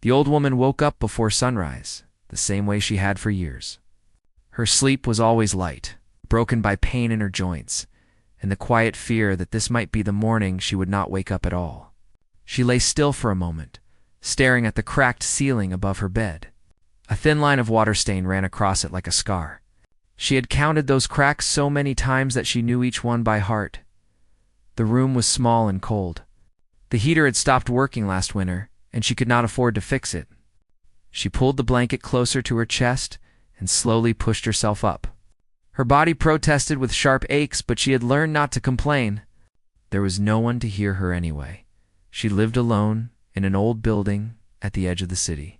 The old woman woke up before sunrise, the same way she had for years. Her sleep was always light, broken by pain in her joints, and the quiet fear that this might be the morning she would not wake up at all. She lay still for a moment, staring at the cracked ceiling above her bed. A thin line of water stain ran across it like a scar. She had counted those cracks so many times that she knew each one by heart. The room was small and cold. The heater had stopped working last winter, and she could not afford to fix it. She pulled the blanket closer to her chest and slowly pushed herself up. Her body protested with sharp aches, but she had learned not to complain. There was no one to hear her anyway. She lived alone in an old building at the edge of the city.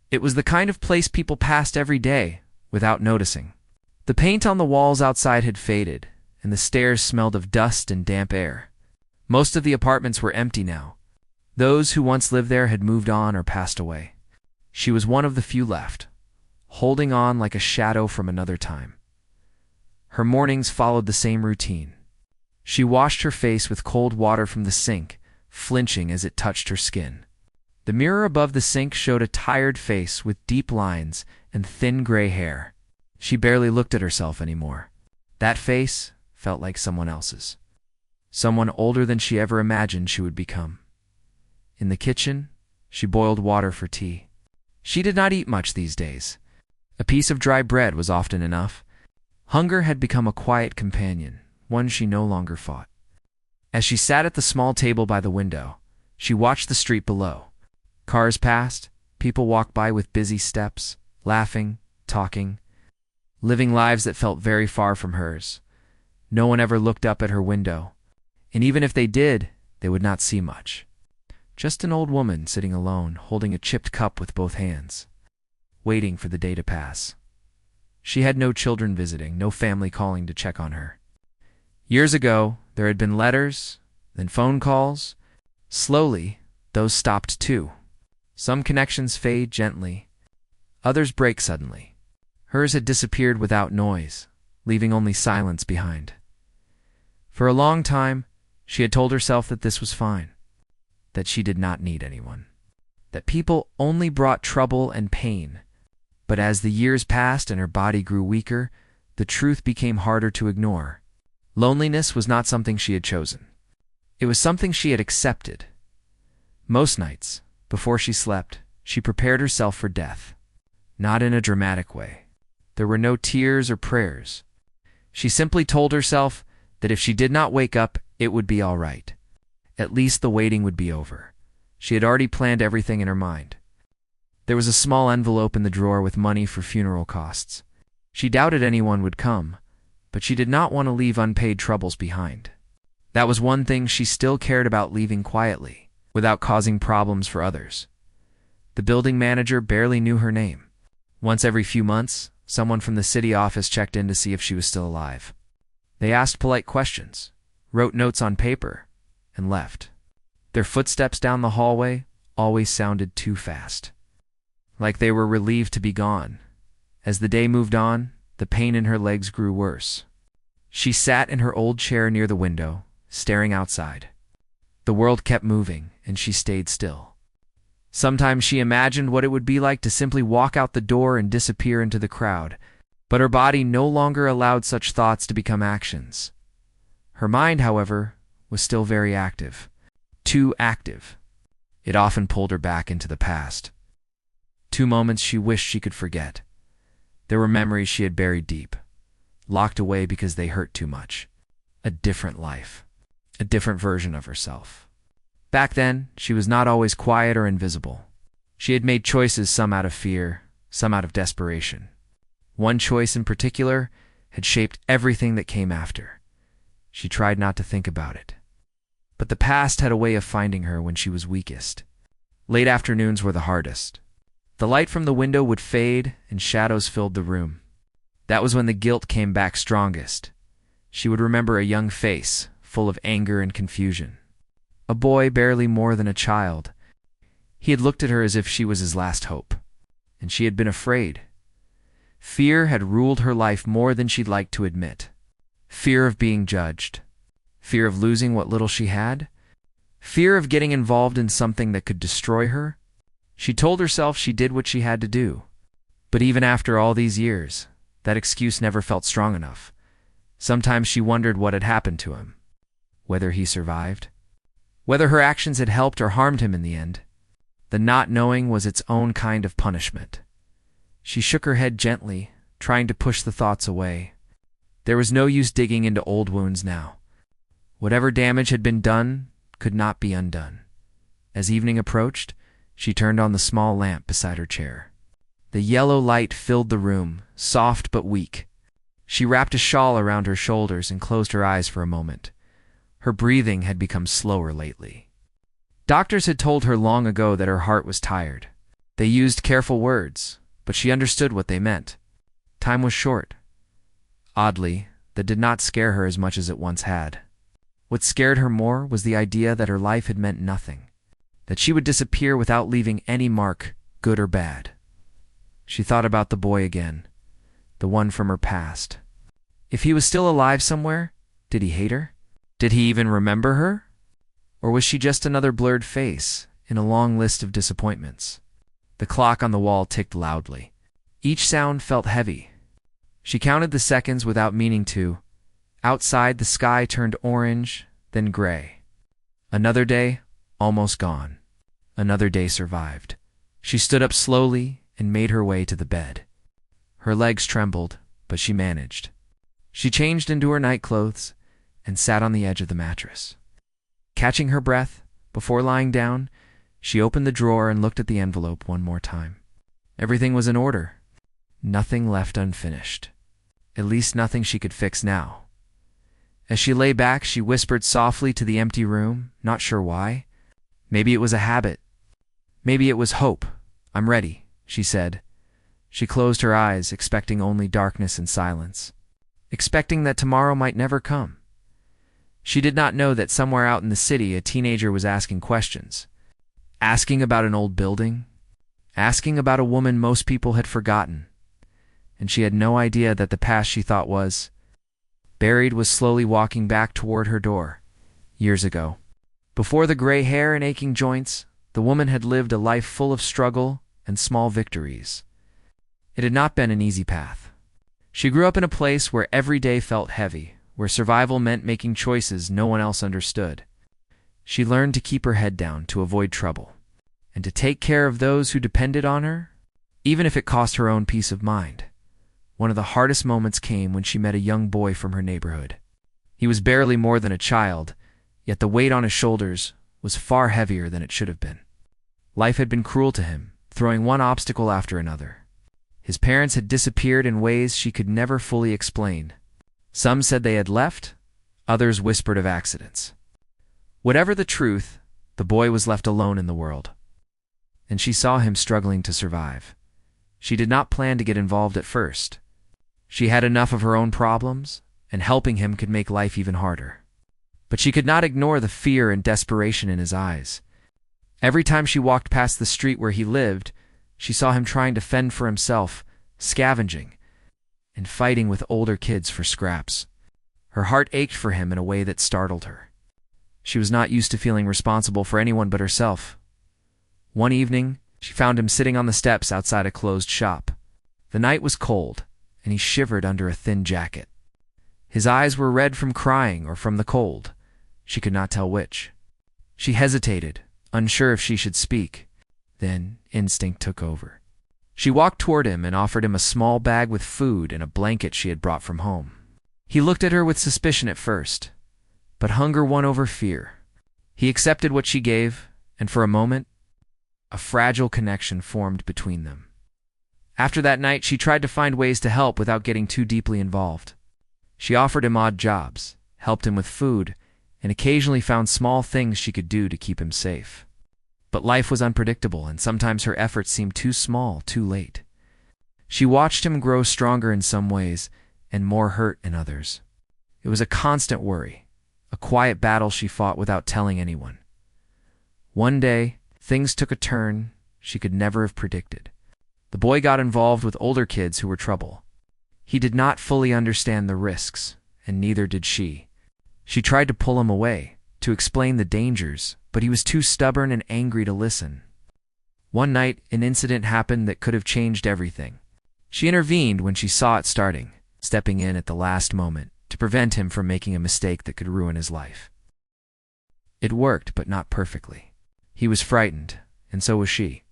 It was the kind of place people passed every day without noticing. The paint on the walls outside had faded, and the stairs smelled of dust and damp air. Most of the apartments were empty now. Those who once lived there had moved on or passed away. She was one of the few left, holding on like a shadow from another time. Her mornings followed the same routine. She washed her face with cold water from the sink, flinching as it touched her skin. The mirror above the sink showed a tired face with deep lines and thin gray hair. She barely looked at herself anymore. That face felt like someone else's. Someone older than she ever imagined she would become. In the kitchen, she boiled water for tea. She did not eat much these days. A piece of dry bread was often enough. Hunger had become a quiet companion, one she no longer fought. As she sat at the small table by the window, she watched the street below. Cars passed, people walked by with busy steps, laughing, talking, living lives that felt very far from hers. No one ever looked up at her window, and even if they did, they would not see much. Just an old woman sitting alone, holding a chipped cup with both hands, waiting for the day to pass. She had no children visiting, no family calling to check on her. Years ago, there had been letters, then phone calls. Slowly, those stopped too. Some connections fade gently, others break suddenly. Hers had disappeared without noise, leaving only silence behind. For a long time, she had told herself that this was fine, that she did not need anyone, that people only brought trouble and pain. But as the years passed and her body grew weaker, the truth became harder to ignore. Loneliness was not something she had chosen. It was something she had accepted. Most nights, before she slept, she prepared herself for death. Not in a dramatic way. There were no tears or prayers. She simply told herself that if she did not wake up, it would be all right. At least the waiting would be over. She had already planned everything in her mind. There was a small envelope in the drawer with money for funeral costs. She doubted anyone would come, but she did not want to leave unpaid troubles behind. That was one thing she still cared about leaving quietly, without causing problems for others. The building manager barely knew her name. Once every few months, someone from the city office checked in to see if she was still alive. They asked polite questions, wrote notes on paper, and left. Their footsteps down the hallway always sounded too fast, like they were relieved to be gone. As the day moved on, the pain in her legs grew worse. She sat in her old chair near the window, staring outside. The world kept moving, and she stayed still. Sometimes she imagined what it would be like to simply walk out the door and disappear into the crowd, but her body no longer allowed such thoughts to become actions. Her mind, however, was still very active. Too active. It often pulled her back into the past. 2 moments she wished she could forget. There were memories she had buried deep, locked away because they hurt too much. A different life. A different version of herself. Back then, she was not always quiet or invisible. She had made choices, some out of fear, some out of desperation. One choice in particular had shaped everything that came after. She tried not to think about it. But the past had a way of finding her when she was weakest. Late afternoons were the hardest. The light from the window would fade and shadows filled the room. That was when the guilt came back strongest. She would remember a young face, full of anger and confusion. A boy barely more than a child. He had looked at her as if she was his last hope, and she had been afraid. Fear had ruled her life more than she'd like to admit. Fear of being judged. Fear of losing what little she had. Fear of getting involved in something that could destroy her. She told herself she did what she had to do. But even after all these years, that excuse never felt strong enough. Sometimes she wondered what had happened to him. Whether he survived. Whether her actions had helped or harmed him in the end. The not knowing was its own kind of punishment. She shook her head gently, trying to push the thoughts away. There was no use digging into old wounds now. Whatever damage had been done could not be undone. As evening approached, she turned on the small lamp beside her chair. The yellow light filled the room, soft but weak. She wrapped a shawl around her shoulders and closed her eyes for a moment. Her breathing had become slower lately. Doctors had told her long ago that her heart was tired. They used careful words, but she understood what they meant. Time was short. Oddly, that did not scare her as much as it once had. What scared her more was the idea that her life had meant nothing, that she would disappear without leaving any mark, good or bad. She thought about the boy again, the one from her past. If he was still alive somewhere, did he hate her? Did he even remember her? Or was she just another blurred face in a long list of disappointments? The clock on the wall ticked loudly. Each sound felt heavy. She counted the seconds without meaning to. Outside, the sky turned orange, then gray. Another day, almost gone. Another day survived. She stood up slowly and made her way to the bed. Her legs trembled, but she managed. She changed into her nightclothes and sat on the edge of the mattress. Catching her breath, before lying down, she opened the drawer and looked at the envelope one more time. Everything was in order. Nothing left unfinished. At least nothing she could fix now. As she lay back, she whispered softly to the empty room, not sure why. Maybe it was a habit. Maybe it was hope. "I'm ready," she said. She closed her eyes, expecting only darkness and silence, expecting that tomorrow might never come. She did not know that somewhere out in the city a teenager was asking questions. Asking about an old building. Asking about a woman most people had forgotten. And she had no idea that the past she thought was buried was slowly walking back toward her door. Years ago. Before the gray hair and aching joints, the woman had lived a life full of struggle and small victories. It had not been an easy path. She grew up in a place where every day felt heavy, where survival meant making choices no one else understood. She learned to keep her head down to avoid trouble, and to take care of those who depended on her, even if it cost her own peace of mind. One of the hardest moments came when she met a young boy from her neighborhood. He was barely more than a child, yet the weight on his shoulders was far heavier than it should have been. Life had been cruel to him, throwing one obstacle after another. His parents had disappeared in ways she could never fully explain. Some said they had left, others whispered of accidents. Whatever the truth, the boy was left alone in the world. And she saw him struggling to survive. She did not plan to get involved at first. She had enough of her own problems, and helping him could make life even harder. But she could not ignore the fear and desperation in his eyes. Every time she walked past the street where he lived, she saw him trying to fend for himself, scavenging, and fighting with older kids for scraps. Her heart ached for him in a way that startled her. She was not used to feeling responsible for anyone but herself. One evening, she found him sitting on the steps outside a closed shop. The night was cold, and he shivered under a thin jacket. His eyes were red from crying or from the cold. She could not tell which. She hesitated, unsure if she should speak. Then instinct took over. She walked toward him and offered him a small bag with food and a blanket she had brought from home. He looked at her with suspicion at first, but hunger won over fear. He accepted what she gave, and for a moment, a fragile connection formed between them. After that night, she tried to find ways to help without getting too deeply involved. She offered him odd jobs, helped him with food, and occasionally found small things she could do to keep him safe. But life was unpredictable, and sometimes her efforts seemed too small, too late. She watched him grow stronger in some ways, and more hurt in others. It was a constant worry, a quiet battle she fought without telling anyone. One day, things took a turn she could never have predicted. The boy got involved with older kids who were trouble. He did not fully understand the risks, and neither did she. She tried to pull him away, to explain the dangers, but he was too stubborn and angry to listen. One night, an incident happened that could have changed everything. She intervened when she saw it starting, stepping in at the last moment to prevent him from making a mistake that could ruin his life. It worked, but not perfectly. He was frightened, and so was she.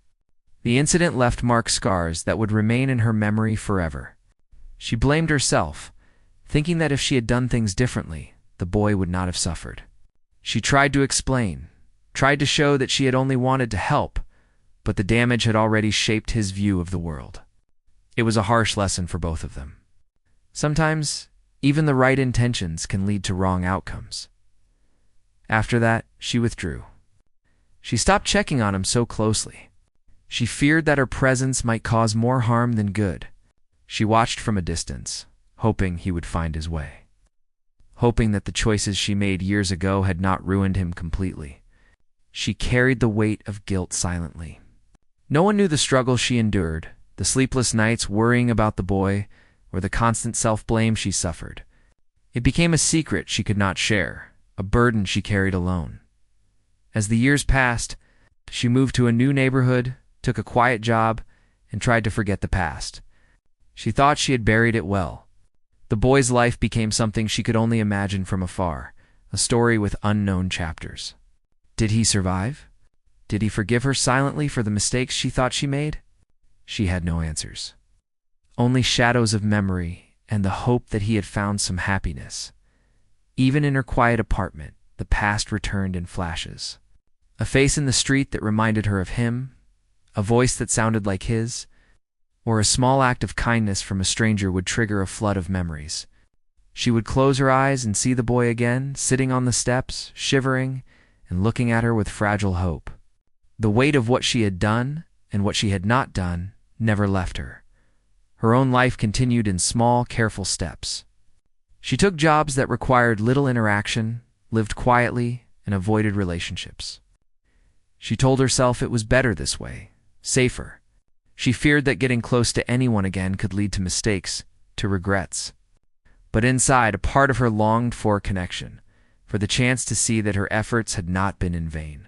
The incident left marked scars that would remain in her memory forever. She blamed herself, thinking that if she had done things differently, the boy would not have suffered. She tried to explain, tried to show that she had only wanted to help, but the damage had already shaped his view of the world. It was a harsh lesson for both of them. Sometimes, even the right intentions can lead to wrong outcomes. After that, she withdrew. She stopped checking on him so closely. She feared that her presence might cause more harm than good. She watched from a distance, hoping he would find his way. Hoping that the choices she made years ago had not ruined him completely. She carried the weight of guilt silently. No one knew the struggle she endured, the sleepless nights worrying about the boy, or the constant self-blame she suffered. It became a secret she could not share, a burden she carried alone. As the years passed, she moved to a new neighborhood, took a quiet job, and tried to forget the past. She thought she had buried it well. The boy's life became something she could only imagine from afar, a story with unknown chapters. Did he survive? Did he forgive her silently for the mistakes she thought she made? She had no answers. Only shadows of memory and the hope that he had found some happiness. Even in her quiet apartment, the past returned in flashes. A face in the street that reminded her of him, a voice that sounded like his, or a small act of kindness from a stranger would trigger a flood of memories. She would close her eyes and see the boy again, sitting on the steps, shivering, and looking at her with fragile hope. The weight of what she had done and what she had not done never left her. Her own life continued in small, careful steps. She took jobs that required little interaction, lived quietly, and avoided relationships. She told herself it was better this way, safer. She feared that getting close to anyone again could lead to mistakes, to regrets. But inside, a part of her longed for connection, for the chance to see that her efforts had not been in vain.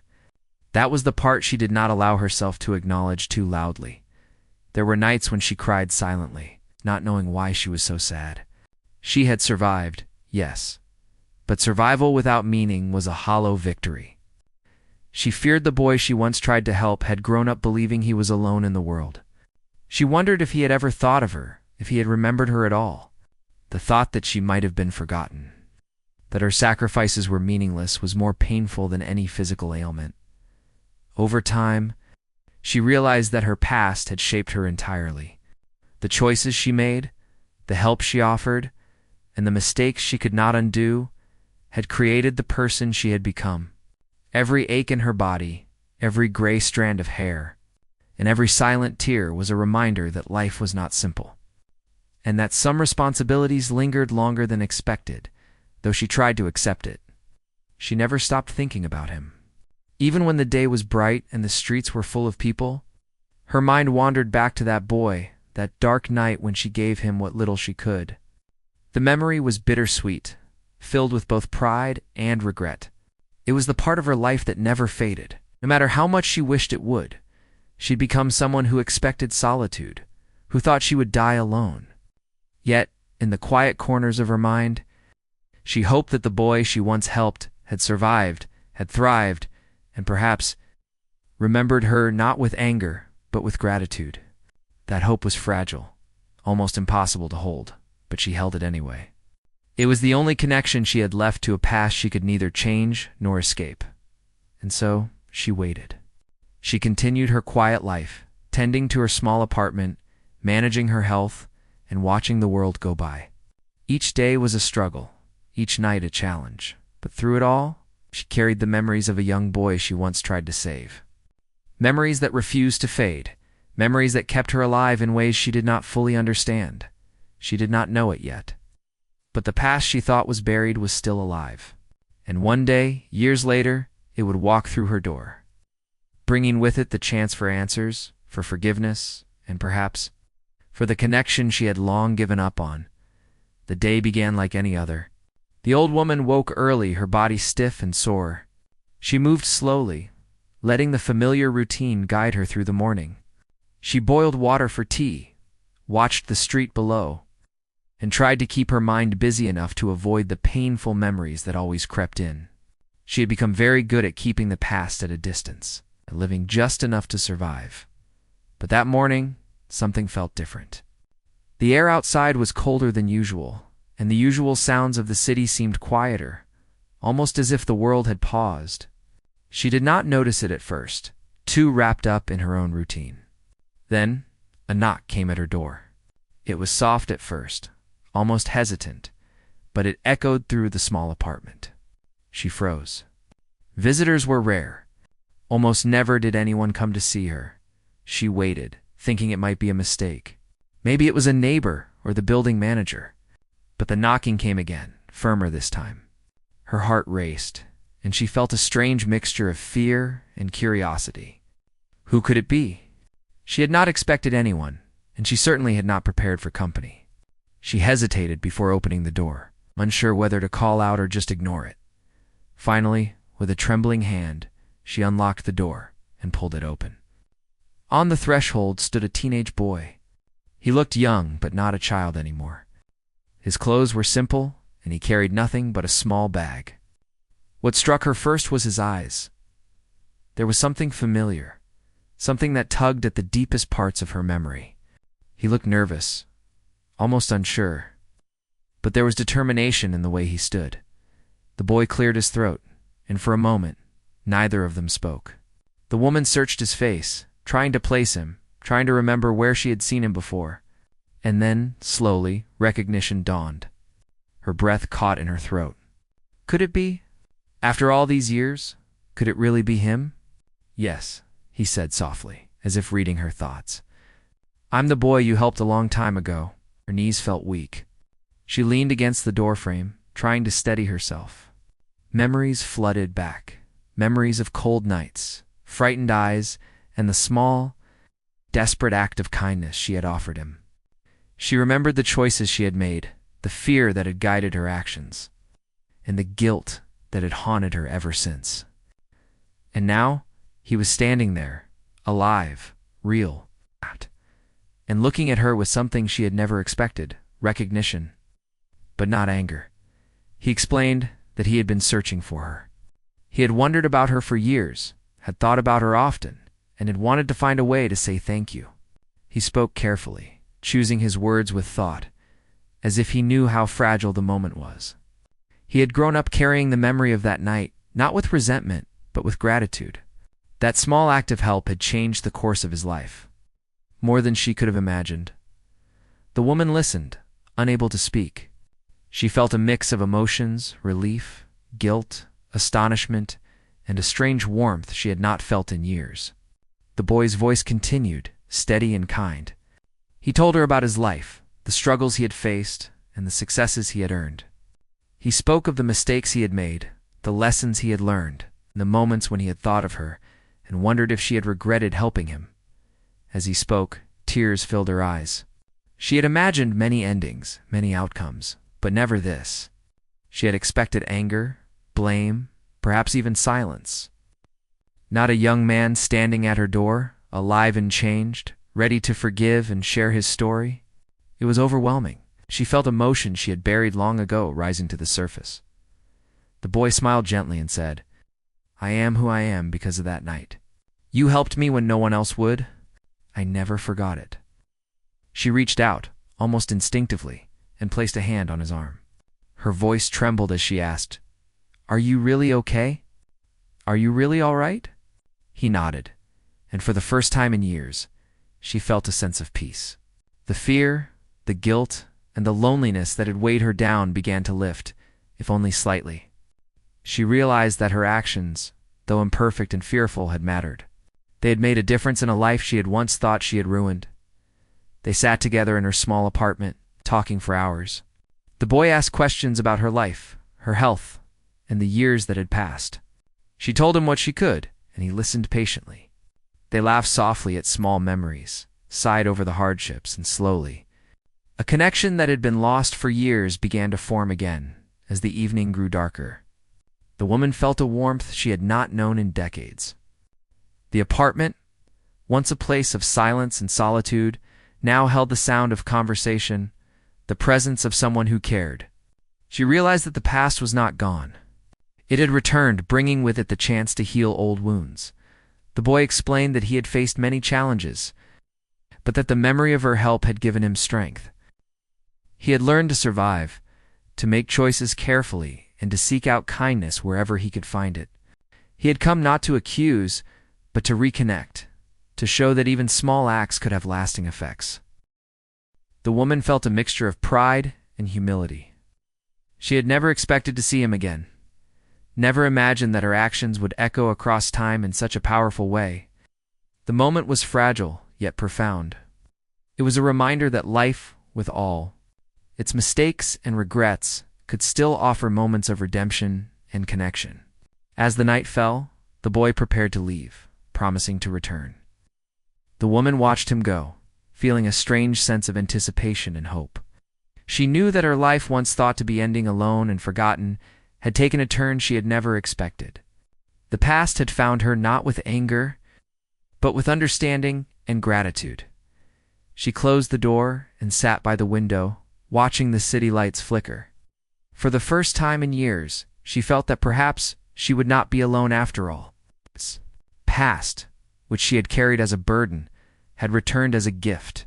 That was the part she did not allow herself to acknowledge too loudly. There were nights when she cried silently, not knowing why she was so sad. She had survived, yes, but survival without meaning was a hollow victory. She feared the boy she once tried to help had grown up believing he was alone in the world. She wondered if he had ever thought of her, if he had remembered her at all. The thought that she might have been forgotten, that her sacrifices were meaningless, was more painful than any physical ailment. Over time, she realized that her past had shaped her entirely. The choices she made, the help she offered, and the mistakes she could not undo had created the person she had become. Every ache in her body, every gray strand of hair, and every silent tear was a reminder that life was not simple, and that some responsibilities lingered longer than expected, though she tried to accept it. She never stopped thinking about him. Even when the day was bright and the streets were full of people, her mind wandered back to that boy, that dark night when she gave him what little she could. The memory was bittersweet, filled with both pride and regret. It was the part of her life that never faded. No matter how much she wished it would, she'd become someone who expected solitude, who thought she would die alone. Yet, in the quiet corners of her mind, she hoped that the boy she once helped had survived, had thrived, and perhaps remembered her not with anger, but with gratitude. That hope was fragile, almost impossible to hold, but she held it anyway. It was the only connection she had left to a past she could neither change nor escape. And so, she waited. She continued her quiet life, tending to her small apartment, managing her health, and watching the world go by. Each day was a struggle, each night a challenge, but through it all, she carried the memories of a young boy she once tried to save. Memories that refused to fade, memories that kept her alive in ways she did not fully understand. She did not know it yet. But the past she thought was buried was still alive. And one day, years later, it would walk through her door, bringing with it the chance for answers, for forgiveness, and perhaps for the connection she had long given up on. The day began like any other. The old woman woke early, her body stiff and sore. She moved slowly, letting the familiar routine guide her through the morning. She boiled water for tea, watched the street below, and tried to keep her mind busy enough to avoid the painful memories that always crept in. She had become very good at keeping the past at a distance, and living just enough to survive. But that morning, something felt different. The air outside was colder than usual, and the usual sounds of the city seemed quieter, almost as if the world had paused. She did not notice it at first, too wrapped up in her own routine. Then, a knock came at her door. It was soft at first, almost hesitant, but it echoed through the small apartment. She froze. Visitors were rare. Almost never did anyone come to see her. She waited, thinking it might be a mistake. Maybe it was a neighbor or the building manager. But the knocking came again, firmer this time. Her heart raced, and she felt a strange mixture of fear and curiosity. Who could it be? She had not expected anyone, and she certainly had not prepared for company. She hesitated before opening the door, unsure whether to call out or just ignore it. Finally, with a trembling hand, she unlocked the door and pulled it open. On the threshold stood a teenage boy. He looked young, but not a child anymore. His clothes were simple, and he carried nothing but a small bag. What struck her first was his eyes. There was something familiar, something that tugged at the deepest parts of her memory. He looked nervous, almost unsure, but there was determination in the way he stood. The boy cleared his throat, and for a moment, neither of them spoke. The woman searched his face, trying to place him, trying to remember where she had seen him before. And then, slowly, recognition dawned. Her breath caught in her throat. Could it be? After all these years, could it really be him? Yes, he said softly, as if reading her thoughts. I'm the boy you helped a long time ago. Her knees felt weak. She leaned against the doorframe, trying to steady herself. Memories flooded back. Memories of cold nights, frightened eyes, and the small, desperate act of kindness she had offered him. She remembered the choices she had made, the fear that had guided her actions, and the guilt that had haunted her ever since. And now, he was standing there, alive, real, and looking at her with something she had never expected, recognition, but not anger. He explained that he had been searching for her. He had wondered about her for years, had thought about her often, and had wanted to find a way to say thank you. He spoke carefully, choosing his words with thought, as if he knew how fragile the moment was. He had grown up carrying the memory of that night, not with resentment, but with gratitude. That small act of help had changed the course of his life, more than she could have imagined. The woman listened, unable to speak. She felt a mix of emotions, relief, guilt, astonishment, and a strange warmth she had not felt in years. The boy's voice continued, steady and kind. He told her about his life, the struggles he had faced, and the successes he had earned. He spoke of the mistakes he had made, the lessons he had learned, and the moments when he had thought of her and wondered if she had regretted helping him. As he spoke, tears filled her eyes. She had imagined many endings, many outcomes, but never this. She had expected anger, blame, perhaps even silence. Not a young man standing at her door, alive and changed, ready to forgive and share his story. It was overwhelming. She felt emotion she had buried long ago rising to the surface. The boy smiled gently and said, I am who I am because of that night. You helped me when no one else would. I never forgot it. She reached out, almost instinctively, and placed a hand on his arm. Her voice trembled as she asked, Are you really okay? Are you really all right? He nodded, and for the first time in years, she felt a sense of peace. The fear, the guilt, and the loneliness that had weighed her down began to lift, if only slightly. She realized that her actions, though imperfect and fearful, had mattered. They had made a difference in a life she had once thought she had ruined. They sat together in her small apartment, talking for hours. The boy asked questions about her life, her health, and the years that had passed. She told him what she could, and he listened patiently. They laughed softly at small memories, sighed over the hardships, and slowly, a connection that had been lost for years began to form again as the evening grew darker. The woman felt a warmth she had not known in decades. The apartment, once a place of silence and solitude, now held the sound of conversation, the presence of someone who cared. She realized that the past was not gone. It had returned, bringing with it the chance to heal old wounds. The boy explained that he had faced many challenges, but that the memory of her help had given him strength. He had learned to survive, to make choices carefully, and to seek out kindness wherever he could find it. He had come not to accuse, but to reconnect, to show that even small acts could have lasting effects. The woman felt a mixture of pride and humility. She had never expected to see him again, never imagined that her actions would echo across time in such a powerful way. The moment was fragile, yet profound. It was a reminder that life, with all its mistakes and regrets, could still offer moments of redemption and connection. As the night fell, the boy prepared to leave, promising to return. The woman watched him go, feeling a strange sense of anticipation and hope. She knew that her life, once thought to be ending alone and forgotten, had taken a turn she had never expected. The past had found her not with anger, but with understanding and gratitude. She closed the door and sat by the window, watching the city lights flicker. For the first time in years, she felt that perhaps she would not be alone after all. This past, which she had carried as a burden, had returned as a gift.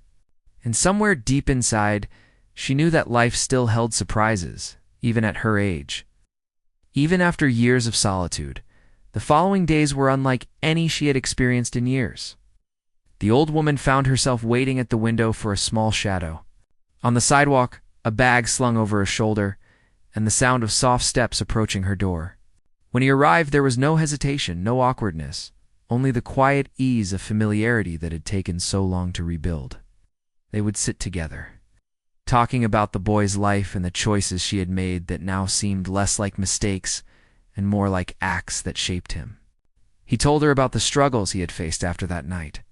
And somewhere deep inside, she knew that life still held surprises, even at her age. Even after years of solitude, the following days were unlike any she had experienced in years. The old woman found herself waiting at the window for a small shadow. On the sidewalk, a bag slung over her shoulder, and the sound of soft steps approaching her door. When he arrived, there was no hesitation, no awkwardness, only the quiet ease of familiarity that had taken so long to rebuild. They would sit together, talking about the boy's life and the choices she had made that now seemed less like mistakes and more like acts that shaped him. He told her about the struggles he had faced after that night,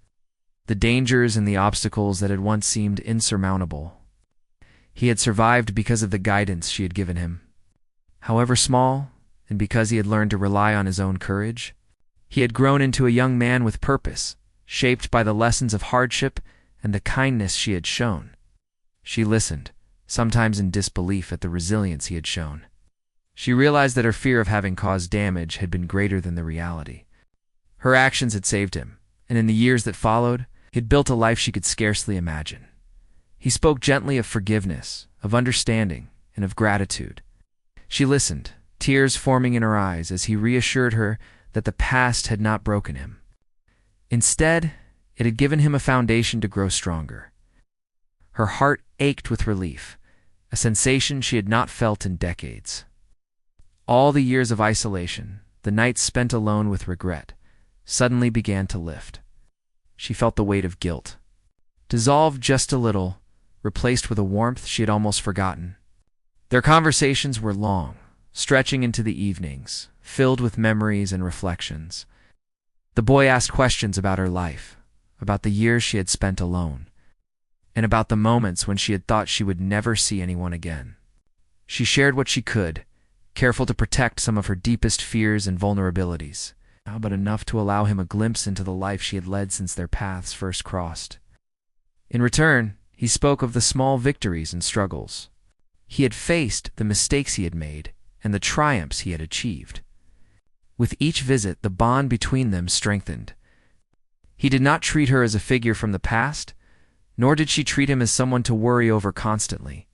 the dangers and the obstacles that had once seemed insurmountable. He had survived because of the guidance she had given him, however small, and because he had learned to rely on his own courage. He had grown into a young man with purpose, shaped by the lessons of hardship and the kindness she had shown. She listened, sometimes in disbelief at the resilience he had shown. She realized that her fear of having caused damage had been greater than the reality. Her actions had saved him, and in the years that followed, he had built a life she could scarcely imagine. He spoke gently of forgiveness, of understanding, and of gratitude. She listened, tears forming in her eyes as he reassured her that the past had not broken him. Instead, it had given him a foundation to grow stronger. Her heart ached with relief, a sensation she had not felt in decades. All the years of isolation, the nights spent alone with regret, suddenly began to lift. She felt the weight of guilt, dissolved just a little, replaced with a warmth she had almost forgotten. Their conversations were long, stretching into the evenings, filled with memories and reflections. The boy asked questions about her life, about the years she had spent alone, and about the moments when she had thought she would never see anyone again. She shared what she could, careful to protect some of her deepest fears and vulnerabilities, but enough to allow him a glimpse into the life she had led since their paths first crossed. In return, he spoke of the small victories and struggles he had faced, the mistakes he had made, and the triumphs he had achieved. With each visit, the bond between them strengthened. He did not treat her as a figure from the past, nor did she treat him as someone to worry over constantly.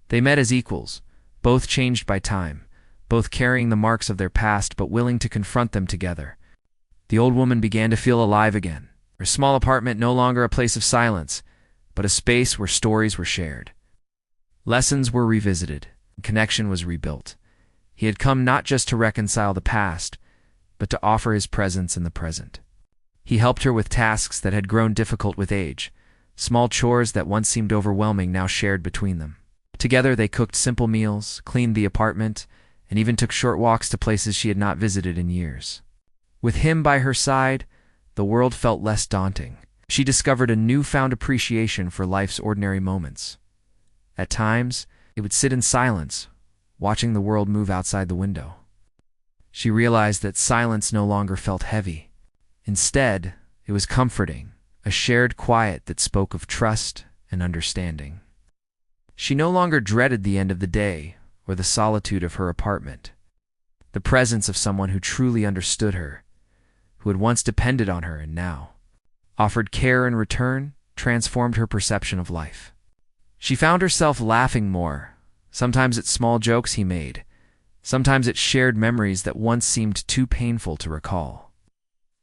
They met as equals, both changed by time, both carrying the marks of their past but willing to confront them together. The old woman began to feel alive again, her small apartment no longer a place of silence, but a space where stories were shared. Lessons were revisited, connection was rebuilt. He had come not just to reconcile the past, but to offer his presence in the present. He helped her with tasks that had grown difficult with age, small chores that once seemed overwhelming now shared between them. Together they cooked simple meals, cleaned the apartment, and even took short walks to places she had not visited in years. With him by her side, the world felt less daunting. She discovered a newfound appreciation for life's ordinary moments. At times, it would sit in silence, watching the world move outside the window. She realized that silence no longer felt heavy. Instead, it was comforting, a shared quiet that spoke of trust and understanding. She no longer dreaded the end of the day or the solitude of her apartment. The presence of someone who truly understood her, who had once depended on her and now offered care in return, transformed her perception of life. She found herself laughing more, sometimes at small jokes he made, sometimes at shared memories that once seemed too painful to recall.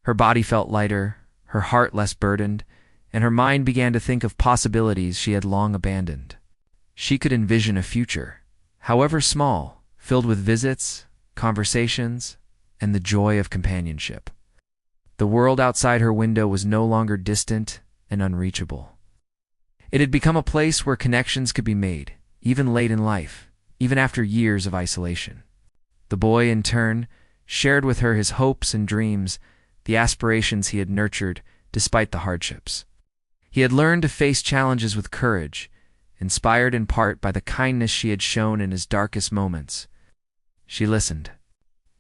Her body felt lighter, her heart less burdened, and her mind began to think of possibilities she had long abandoned. She could envision a future, however small, filled with visits, conversations, and the joy of companionship. The world outside her window was no longer distant and unreachable. It had become a place where connections could be made, even late in life, even after years of isolation. The boy, in turn, shared with her his hopes and dreams, the aspirations he had nurtured despite the hardships. He had learned to face challenges with courage, inspired in part by the kindness she had shown in his darkest moments. She listened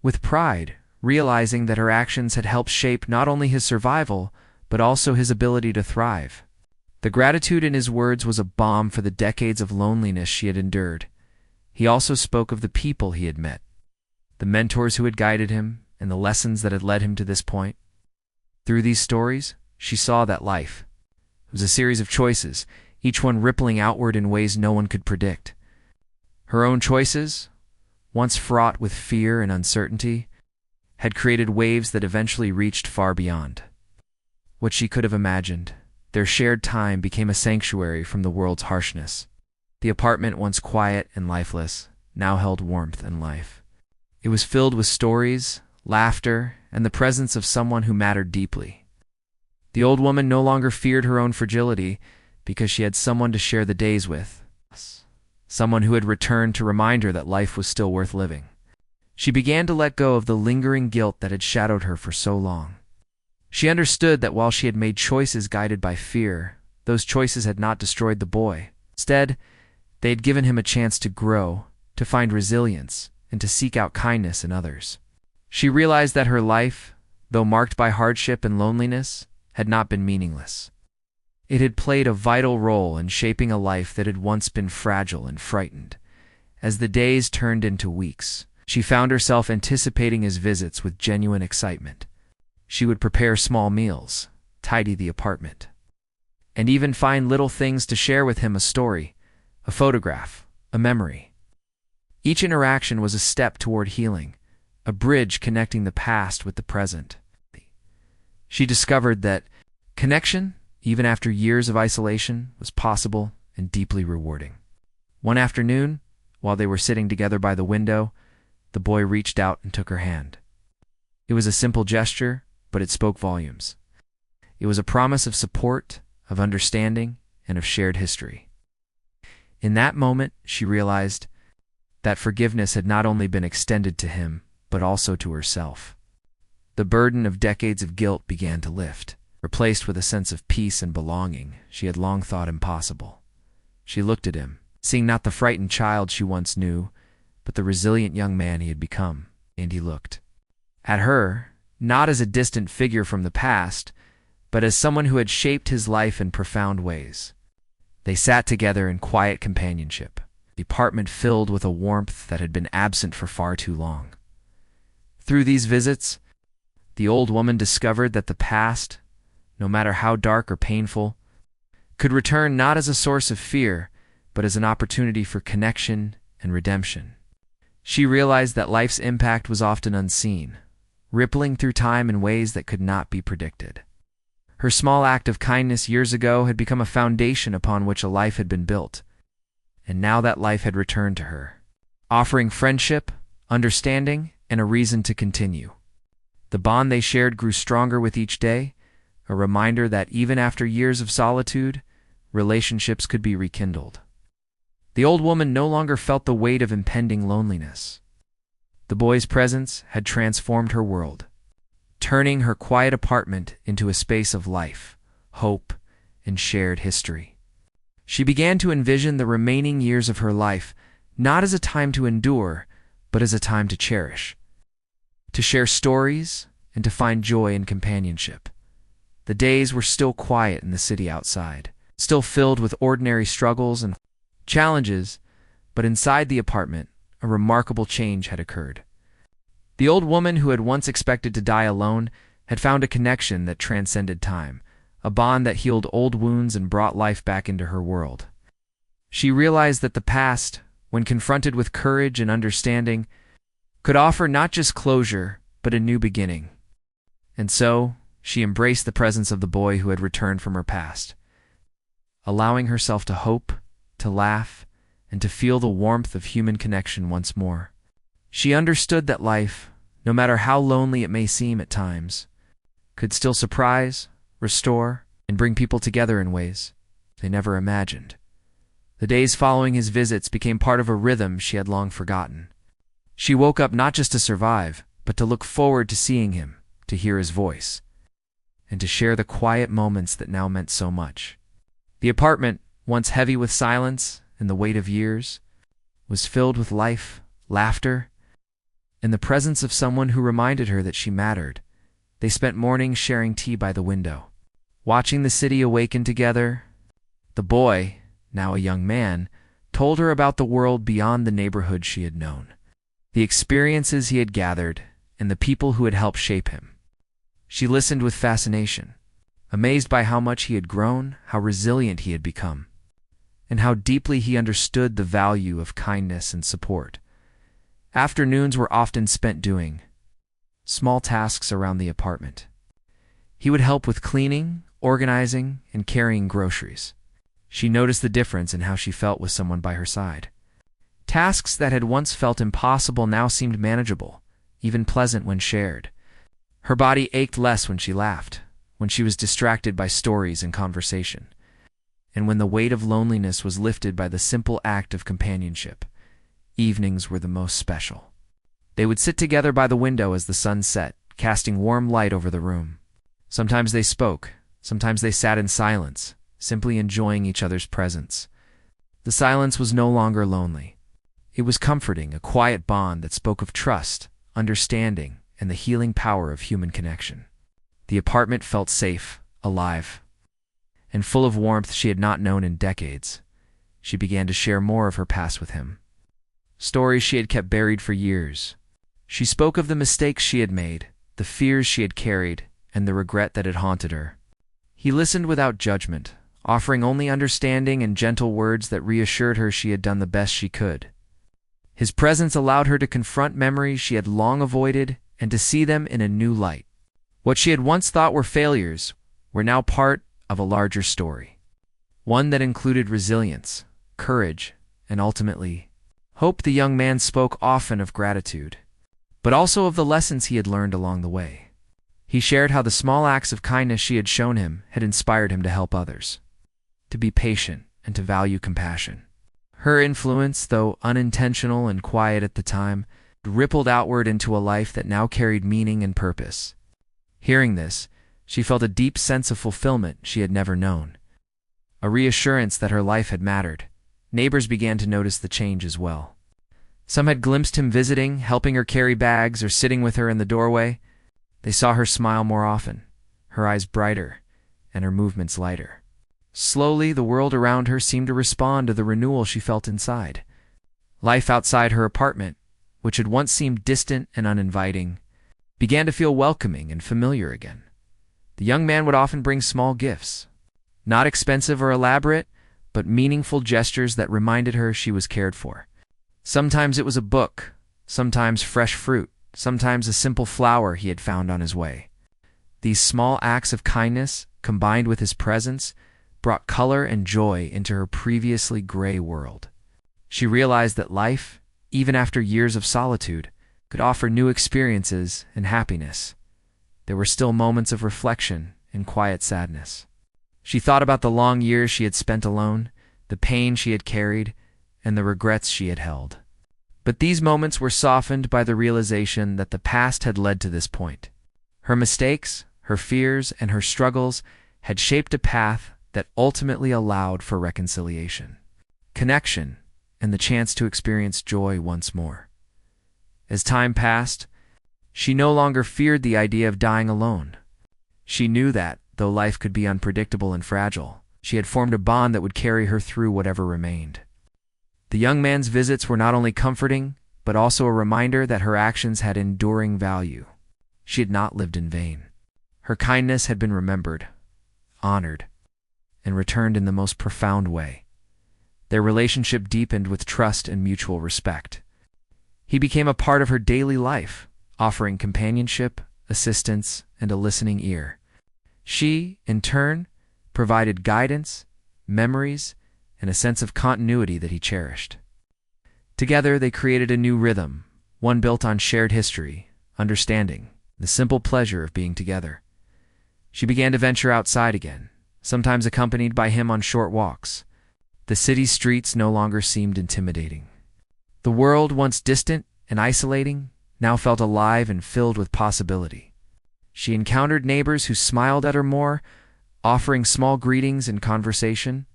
with pride, realizing that her actions had helped shape not only his survival, but also his ability to thrive. The gratitude in his words was a balm for the decades of loneliness she had endured. He also spoke of the people he had met, the mentors who had guided him, and the lessons that had led him to this point. Through these stories, she saw that life was a series of choices, each one rippling outward in ways no one could predict. Her own choices, once fraught with fear and uncertainty, had created waves that eventually reached far beyond what she could have imagined. Their shared time became a sanctuary from the world's harshness. The apartment, once quiet and lifeless, now held warmth and life. It was filled with stories, laughter, and the presence of someone who mattered deeply. The old woman no longer feared her own fragility because she had someone to share the days with, someone who had returned to remind her that life was still worth living. She began to let go of the lingering guilt that had shadowed her for so long. She understood that while she had made choices guided by fear, those choices had not destroyed the boy. Instead, they had given him a chance to grow, to find resilience, and to seek out kindness in others. She realized that her life, though marked by hardship and loneliness, had not been meaningless. It had played a vital role in shaping a life that had once been fragile and frightened. As the days turned into weeks, she found herself anticipating his visits with genuine excitement. She would prepare small meals, tidy the apartment, and even find little things to share with him: a story, a photograph, a memory. Each interaction was a step toward healing, a bridge connecting the past with the present. She discovered that connection, even after years of isolation, was possible and deeply rewarding. One afternoon, while they were sitting together by the window, the boy reached out and took her hand. It was a simple gesture, but it spoke volumes. It was a promise of support, of understanding, and of shared history. In that moment, she realized that forgiveness had not only been extended to him, but also to herself. The burden of decades of guilt began to lift, replaced with a sense of peace and belonging she had long thought impossible. She looked at him, seeing not the frightened child she once knew, but the resilient young man he had become, and he looked at her, not as a distant figure from the past, but as someone who had shaped his life in profound ways. They sat together in quiet companionship, the apartment filled with a warmth that had been absent for far too long. Through these visits, the old woman discovered that the past, no matter how dark or painful, could return not as a source of fear, but as an opportunity for connection and redemption. She realized that life's impact was often unseen, rippling through time in ways that could not be predicted. Her small act of kindness years ago had become a foundation upon which a life had been built, and now that life had returned to her, offering friendship, understanding, and a reason to continue. The bond they shared grew stronger with each day, a reminder that even after years of solitude, relationships could be rekindled. The old woman no longer felt the weight of impending loneliness. The boy's presence had transformed her world, turning her quiet apartment into a space of life, hope, and shared history. She began to envision the remaining years of her life not as a time to endure, but as a time to cherish. To share stories, and to find joy in companionship. The days were still quiet in the city outside, still filled with ordinary struggles and challenges, but inside the apartment, a remarkable change had occurred. The old woman who had once expected to die alone had found a connection that transcended time, a bond that healed old wounds and brought life back into her world. She realized that the past, when confronted with courage and understanding, could offer not just closure, but a new beginning. And so, she embraced the presence of the boy who had returned from her past, allowing herself to hope, to laugh, and to feel the warmth of human connection once more. She understood that life, no matter how lonely it may seem at times, could still surprise, restore, and bring people together in ways they never imagined. The days following his visits became part of a rhythm she had long forgotten. She woke up not just to survive, but to look forward to seeing him, to hear his voice, and to share the quiet moments that now meant so much. The apartment, once heavy with silence and the weight of years, was filled with life, laughter, and the presence of someone who reminded her that she mattered. They spent mornings sharing tea by the window, watching the city awaken together. The boy, now a young man, told her about the world beyond the neighborhood she had known, the experiences he had gathered, and the people who had helped shape him. She listened with fascination, amazed by how much he had grown, how resilient he had become, and how deeply he understood the value of kindness and support. Afternoons were often spent doing small tasks around the apartment. He would help with cleaning, organizing, and carrying groceries. She noticed the difference in how she felt with someone by her side. Tasks that had once felt impossible now seemed manageable, even pleasant when shared. Her body ached less when she laughed, when she was distracted by stories and conversation, and when the weight of loneliness was lifted by the simple act of companionship. Evenings were the most special. They would sit together by the window as the sun set, casting warm light over the room. Sometimes they spoke, sometimes they sat in silence, simply enjoying each other's presence. The silence was no longer lonely. It was comforting, a quiet bond that spoke of trust, understanding, and the healing power of human connection. The apartment felt safe, alive, and full of warmth she had not known in decades. She began to share more of her past with him, stories she had kept buried for years. She spoke of the mistakes she had made, the fears she had carried, and the regret that had haunted her. He listened without judgment, offering only understanding and gentle words that reassured her she had done the best she could. His presence allowed her to confront memories she had long avoided and to see them in a new light. What she had once thought were failures were now part of a larger story, one that included resilience, courage, and ultimately, hope. The young man spoke often of gratitude, but also of the lessons he had learned along the way. He shared how the small acts of kindness she had shown him had inspired him to help others, to be patient, and to value compassion. Her influence, though unintentional and quiet at the time, rippled outward into a life that now carried meaning and purpose. Hearing this, she felt a deep sense of fulfillment she had never known, a reassurance that her life had mattered. Neighbors began to notice the change as well. Some had glimpsed him visiting, helping her carry bags, or sitting with her in the doorway. They saw her smile more often, her eyes brighter, and her movements lighter. Slowly, the world around her seemed to respond to the renewal she felt inside. Life outside her apartment, which had once seemed distant and uninviting, began to feel welcoming and familiar again. The young man would often bring small gifts, not expensive or elaborate, but meaningful gestures that reminded her she was cared for. Sometimes it was a book, sometimes fresh fruit, sometimes a simple flower he had found on his way. These small acts of kindness, combined with his presence, brought color and joy into her previously gray world. She realized that life, even after years of solitude, could offer new experiences and happiness. There were still moments of reflection and quiet sadness. She thought about the long years she had spent alone, the pain she had carried, and the regrets she had held. But these moments were softened by the realization that the past had led to this point. Her mistakes, her fears, and her struggles had shaped a path that ultimately allowed for reconciliation, connection, and the chance to experience joy once more. As time passed, She no longer feared the idea of dying alone. She knew that, though life could be unpredictable and fragile, she had formed a bond that would carry her through whatever remained. The young man's visits were not only comforting, but also a reminder that her actions had enduring value. She had not lived in vain. Her kindness had been remembered, honored, and returned in the most profound way. Their relationship deepened with trust and mutual respect. He became a part of her daily life, offering companionship, assistance, and a listening ear. She, in turn, provided guidance, memories, and a sense of continuity that he cherished. Together, they created a new rhythm, one built on shared history, understanding, the simple pleasure of being together. She began to venture outside again, sometimes accompanied by him on short walks. The city's streets no longer seemed intimidating. The world, once distant and isolating, now felt alive and filled with possibility. She encountered neighbors who smiled at her more, offering small greetings and conversation.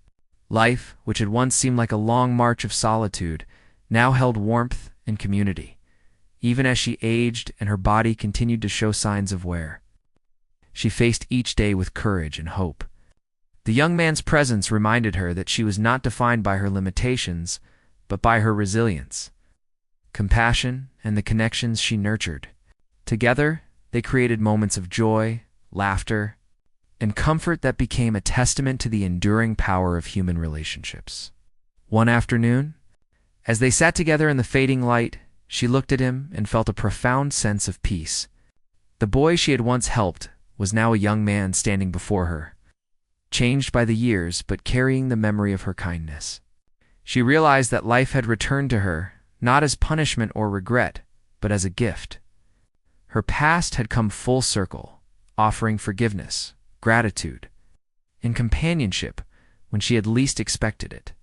Life, which had once seemed like a long march of solitude, now held warmth and community, even as she aged and her body continued to show signs of wear. She faced each day with courage and hope. The young man's presence reminded her that she was not defined by her limitations, but by her resilience, compassion, and the connections she nurtured. Together, they created moments of joy, laughter, and comfort that became a testament to the enduring power of human relationships. One afternoon, as they sat together in the fading light, she looked at him and felt a profound sense of peace. The boy she had once helped was now a young man standing before her, changed by the years but carrying the memory of her kindness. She realized that life had returned to her, not as punishment or regret, but as a gift. Her past had come full circle, offering forgiveness, gratitude, and companionship when she had least expected it.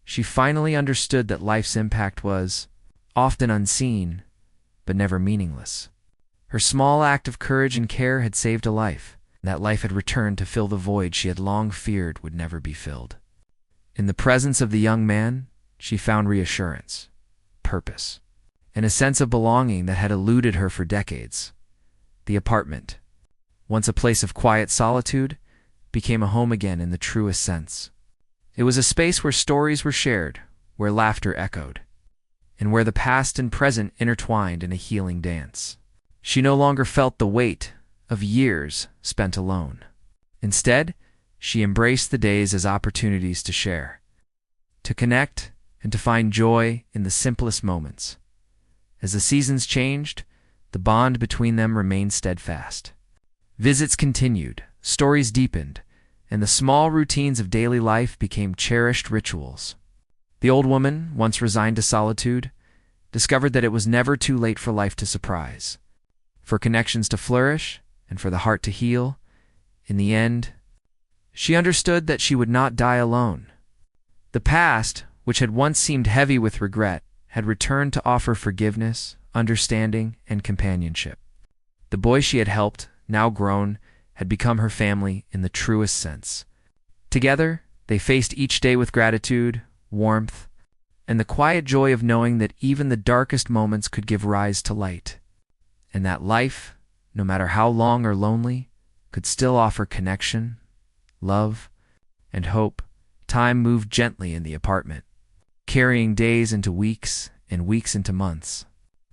She finally understood that life's impact was often unseen, but never meaningless. Her small act of courage and care had saved a life. That life had returned to fill the void she had long feared would never be filled. In the presence of the young man, she found reassurance, purpose, and a sense of belonging that had eluded her for decades. The apartment, once a place of quiet solitude, became a home again in the truest sense. It was a space where stories were shared, where laughter echoed, and where the past and present intertwined in a healing dance. She no longer felt the weight of years spent alone. Instead, she embraced the days as opportunities to share, to connect, and to find joy in the simplest moments. As the seasons changed, the bond between them remained steadfast. Visits continued, stories deepened, and the small routines of daily life became cherished rituals. The old woman, once resigned to solitude, discovered that it was never too late for life to surprise, for connections to flourish, and for the heart to heal. In the end, she understood that she would not die alone. The past, which had once seemed heavy with regret, had returned to offer forgiveness, understanding, and companionship. The boy she had helped, now grown, had become her family in the truest sense. Together, they faced each day with gratitude, warmth, and the quiet joy of knowing that even the darkest moments could give rise to light, and that life, no matter how long or lonely, could still offer connection, love, and hope. Time moved gently in the apartment, carrying days into weeks and weeks into months.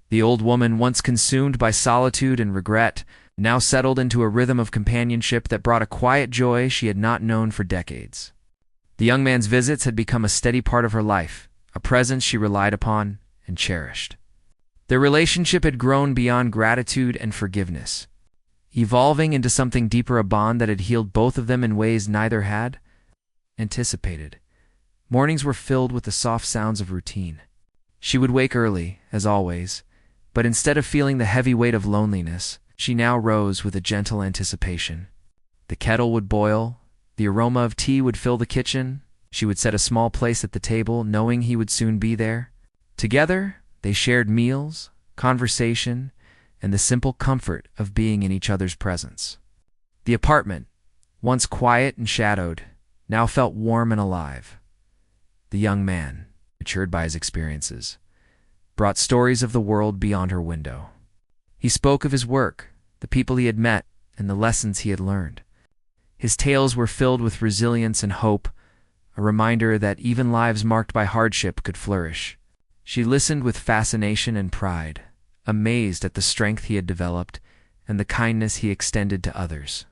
The old woman, once consumed by solitude and regret, now settled into a rhythm of companionship that brought a quiet joy she had not known for decades. The young man's visits had become a steady part of her life, a presence she relied upon and cherished. Their relationship had grown beyond gratitude and forgiveness, evolving into something deeper, a bond that had healed both of them in ways neither had anticipated. Mornings were filled with the soft sounds of routine. She would wake early, as always, but instead of feeling the heavy weight of loneliness, she now rose with a gentle anticipation. The kettle would boil, the aroma of tea would fill the kitchen, she would set a small place at the table, knowing he would soon be there. Together, they shared meals, conversation, and the simple comfort of being in each other's presence. The apartment, once quiet and shadowed, now felt warm and alive. The young man, matured by his experiences, brought stories of the world beyond her window. He spoke of his work, the people he had met, and the lessons he had learned. His tales were filled with resilience and hope, a reminder that even lives marked by hardship could flourish. She listened with fascination and pride, amazed at the strength he had developed and the kindness he extended to others.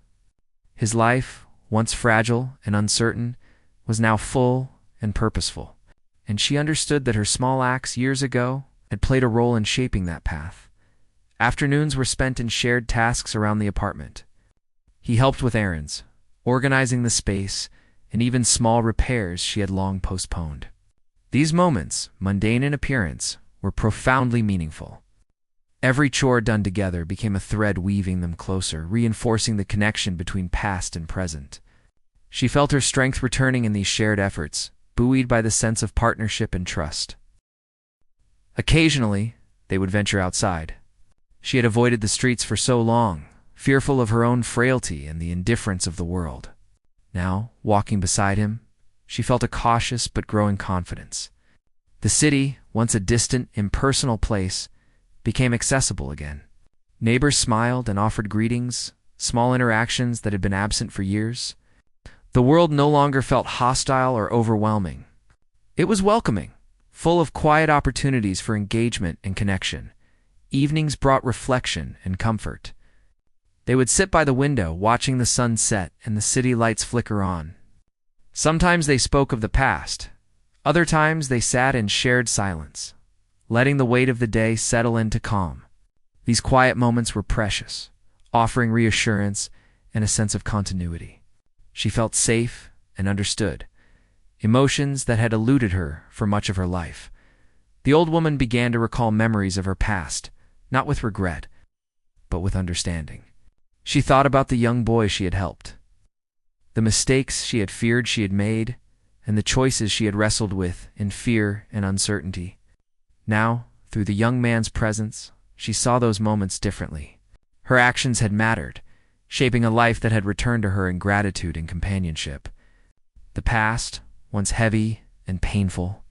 His life, once fragile and uncertain, was now full and purposeful, and she understood that her small acts years ago had played a role in shaping that path. Afternoons were spent in shared tasks around the apartment. He helped with errands, organizing the space, and even small repairs she had long postponed. These moments, mundane in appearance, were profoundly meaningful. Every chore done together became a thread weaving them closer, reinforcing the connection between past and present. She felt her strength returning in these shared efforts, buoyed by the sense of partnership and trust. Occasionally, they would venture outside. She had avoided the streets for so long, fearful of her own frailty and the indifference of the world. Now, walking beside him, she felt a cautious but growing confidence. The city, once a distant, impersonal place, became accessible again. Neighbors smiled and offered greetings, small interactions that had been absent for years. The world no longer felt hostile or overwhelming. It was welcoming, full of quiet opportunities for engagement and connection. Evenings brought reflection and comfort. They would sit by the window, watching the sun set and the city lights flicker on. Sometimes they spoke of the past. Other times they sat in shared silence, letting the weight of the day settle into calm. These quiet moments were precious, offering reassurance and a sense of continuity. She felt safe and understood, emotions that had eluded her for much of her life. The old woman began to recall memories of her past, not with regret, but with understanding. She thought about the young boy she had helped, the mistakes she had feared she had made, and the choices she had wrestled with in fear and uncertainty. Now, through the young man's presence, she saw those moments differently. Her actions had mattered, shaping a life that had returned to her in gratitude and companionship. The past, once heavy and painful,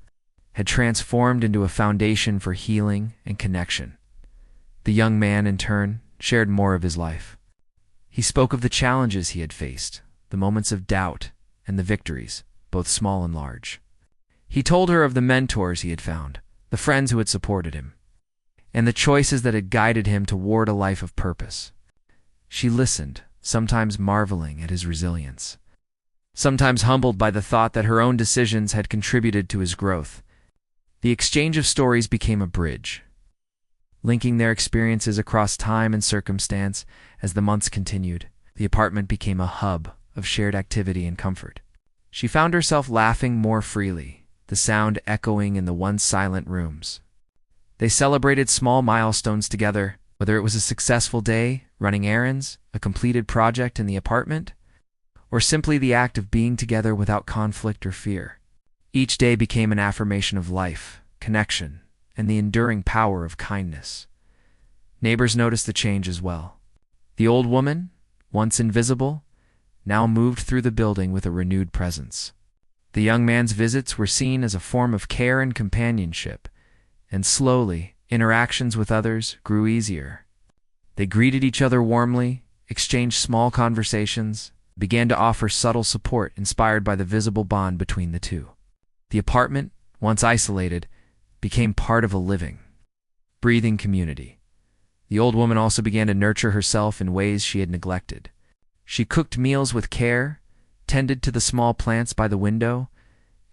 had transformed into a foundation for healing and connection. The young man, in turn, shared more of his life. He spoke of the challenges he had faced, the moments of doubt, and the victories, both small and large. He told her of the mentors he had found, the friends who had supported him, and the choices that had guided him toward a life of purpose. She listened, sometimes marveling at his resilience, sometimes humbled by the thought that her own decisions had contributed to his growth. The exchange of stories became a bridge, linking their experiences across time and circumstance. As the months continued, the apartment became a hub of shared activity and comfort. She found herself laughing more freely, the sound echoing in the once silent rooms. They celebrated small milestones together, whether it was a successful day, running errands, a completed project in the apartment, or simply the act of being together without conflict or fear. Each day became an affirmation of life, connection, and the enduring power of kindness. Neighbors noticed the change as well. The old woman, once invisible, now moved through the building with a renewed presence. The young man's visits were seen as a form of care and companionship, and slowly, interactions with others grew easier. They greeted each other warmly, exchanged small conversations, began to offer subtle support inspired by the visible bond between the two. The apartment, once isolated, became part of a living, breathing community. The old woman also began to nurture herself in ways she had neglected. She cooked meals with care, tended to the small plants by the window,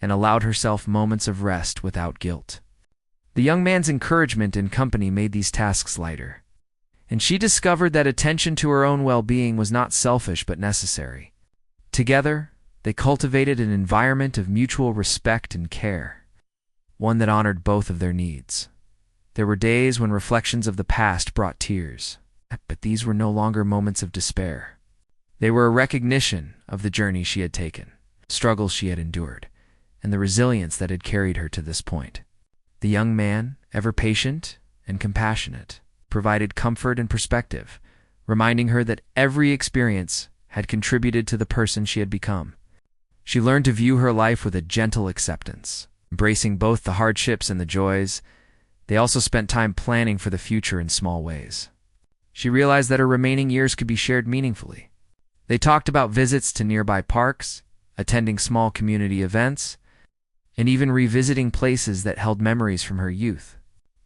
and allowed herself moments of rest without guilt. The young man's encouragement and company made these tasks lighter, and she discovered that attention to her own well-being was not selfish but necessary. Together, they cultivated an environment of mutual respect and care, one that honored both of their needs. There were days when reflections of the past brought tears, but these were no longer moments of despair. They were a recognition of the journey she had taken, struggles she had endured, and the resilience that had carried her to this point. The young man, ever patient and compassionate, provided comfort and perspective, reminding her that every experience had contributed to the person she had become. She learned to view her life with a gentle acceptance, embracing both the hardships and the joys. They also spent time planning for the future in small ways. She realized that her remaining years could be shared meaningfully. They talked about visits to nearby parks, attending small community events, and even revisiting places that held memories from her youth.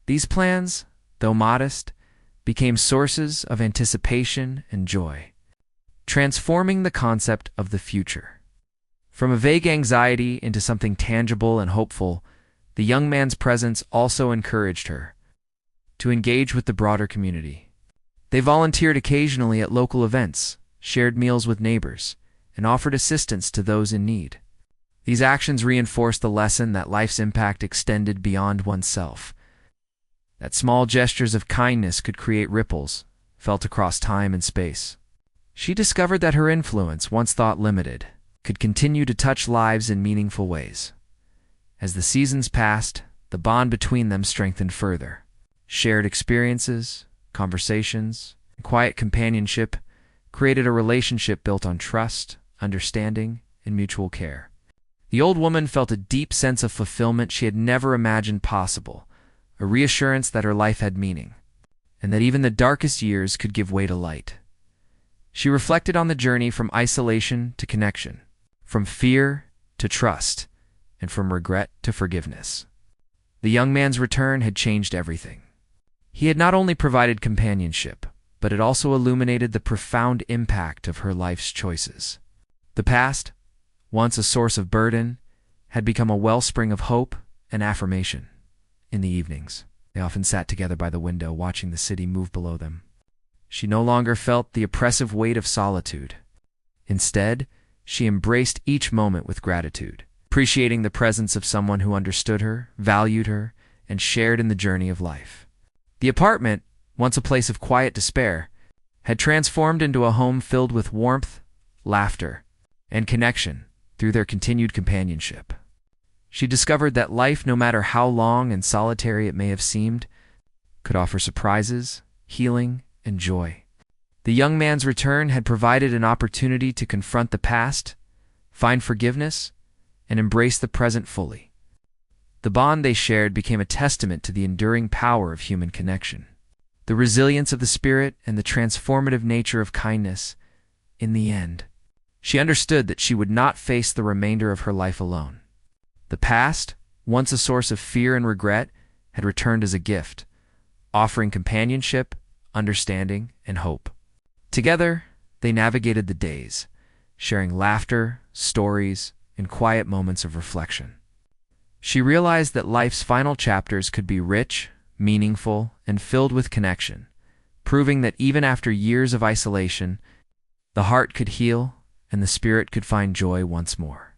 These plans, though modest, became sources of anticipation and joy, transforming the concept of the future. From a vague anxiety into something tangible and hopeful, the young man's presence also encouraged her to engage with the broader community. They volunteered occasionally at local events, shared meals with neighbors, and offered assistance to those in need. These actions reinforced the lesson that life's impact extended beyond oneself, that small gestures of kindness could create ripples felt across time and space. She discovered that her influence, once thought limited, could continue to touch lives in meaningful ways. As the seasons passed, the bond between them strengthened further. Shared experiences, conversations, and quiet companionship created a relationship built on trust, understanding, and mutual care. The old woman felt a deep sense of fulfillment she had never imagined possible, a reassurance that her life had meaning, and that even the darkest years could give way to light. She reflected on the journey from isolation to connection, from fear to trust, and from regret to forgiveness. The young man's return had changed everything. He had not only provided companionship, but it also illuminated the profound impact of her life's choices. The past, once a source of burden, had become a wellspring of hope and affirmation. In the evenings, they often sat together by the window, watching the city move below them. She no longer felt the oppressive weight of solitude. Instead, she embraced each moment with gratitude, appreciating the presence of someone who understood her, valued her, and shared in the journey of life. The apartment, once a place of quiet despair, had transformed into a home filled with warmth, laughter, and connection through their continued companionship. She discovered that life, no matter how long and solitary it may have seemed, could offer surprises, healing, and joy. The young man's return had provided an opportunity to confront the past, find forgiveness, and embrace the present fully. The bond they shared became a testament to the enduring power of human connection, the resilience of the spirit, and the transformative nature of kindness. In the end, she understood that she would not face the remainder of her life alone. The past, once a source of fear and regret, had returned as a gift, offering companionship, understanding, and hope. Together, they navigated the days, sharing laughter, stories, and quiet moments of reflection. She realized that life's final chapters could be rich, meaningful, and filled with connection, proving that even after years of isolation, the heart could heal and the spirit could find joy once more.